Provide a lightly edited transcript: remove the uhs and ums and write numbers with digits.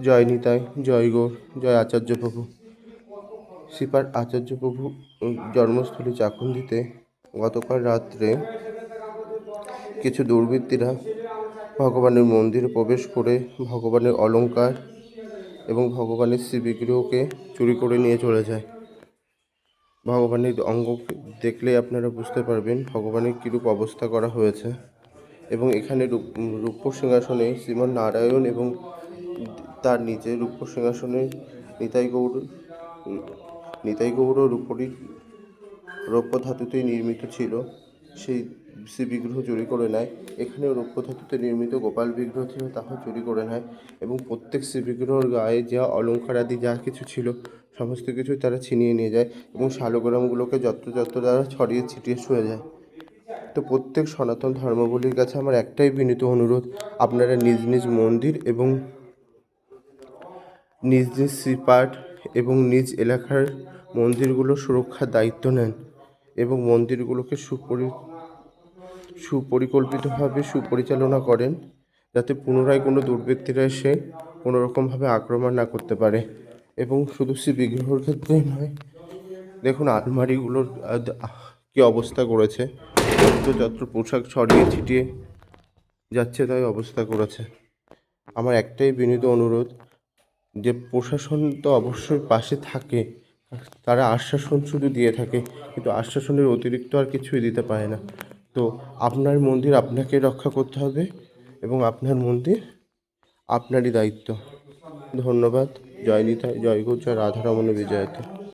জয় নিতাই, জয় গৌর, জয় আচার্য প্রভু। শ্রীপাদ আচার্য প্রভু জন্মস্থলী চাকুন্দিতে গতকাল রাত্রে কিছু দুর্বৃত্তরা ভগবানের মন্দিরে প্রবেশ করে ভগবানের অলঙ্কার এবং ভগবানের শ্রীবিগ্রহকে চুরি করে নিয়ে চলে যায়। ভগবানের অঙ্গ দেখলে আপনারা বুঝতে পারবেন ভগবানের কীরূপ অবস্থা করা হয়েছে। এবং এখানে রূপ্য সিংহাসনে শ্রীমন নারায়ণ এবং তার নিচে রূপ্য সিংহাসনে নিতাই গৌর রূপরই রৌপ্য ধাতুতেই নির্মিত ছিল, সেই শ্রীবিগ্রহ চুরি করে নেয়। এখানেও রৌপ্য ধাতুতে নির্মিত গোপাল বিগ্রহ ছিল, তাহাও চুরি করে নেয়। এবং প্রত্যেক শ্রীবিগ্রহর গায়ে যা অলঙ্কার আদি যা কিছু ছিল সমস্ত কিছুই তারা ছিনিয়ে নিয়ে যায় এবং শালগ্রামগুলোকে যত্র দ্বারা ছড়িয়ে ছিটিয়ে শুয়ে যায়। তো প্রত্যেক সনাতন ধর্মাবলীর কাছে আমার একটাই বিনীত অনুরোধ, আপনারা নিজ নিজ মন্দির এবং নিজ নিজ শ্রীপাঠ এবং নিজ এলাকার মন্দিরগুলোর সুরক্ষার দায়িত্ব নেন এবং মন্দিরগুলোকে সুপরিকল্পিতভাবে সুপরিচালনা করেন, যাতে পুনরায় কোনো দুর্বৃত্তরা এসে কোনোরকমভাবে আক্রমণ না করতে পারে। এবং শুধু বিগ্রহের ক্ষেত্রেই নয়, দেখুন আলমারিগুলোর কী অবস্থা করেছে, যত্র পোশাক ছড়িয়ে ছিটিয়ে যাচ্ছে তাই অবস্থা করেছে। আমার একটাই বিনীত অনুরোধ যে প্রশাসন তো অবশ্যই পাশে থাকে, তারা আশ্বাসন শুধু দিয়ে থাকে, কিন্তু আশ্বাসনের অতিরিক্ত আর কিছুই দিতে পারে না। তো আপনার মন্দির আপনাকে রক্ষা করতে হবে এবং আপনার মন্দির আপনারই দায়িত্ব। ধন্যবাদ। জয় নিতাই, জয় গৌর, জয় রাধারমণ বিজয়তে।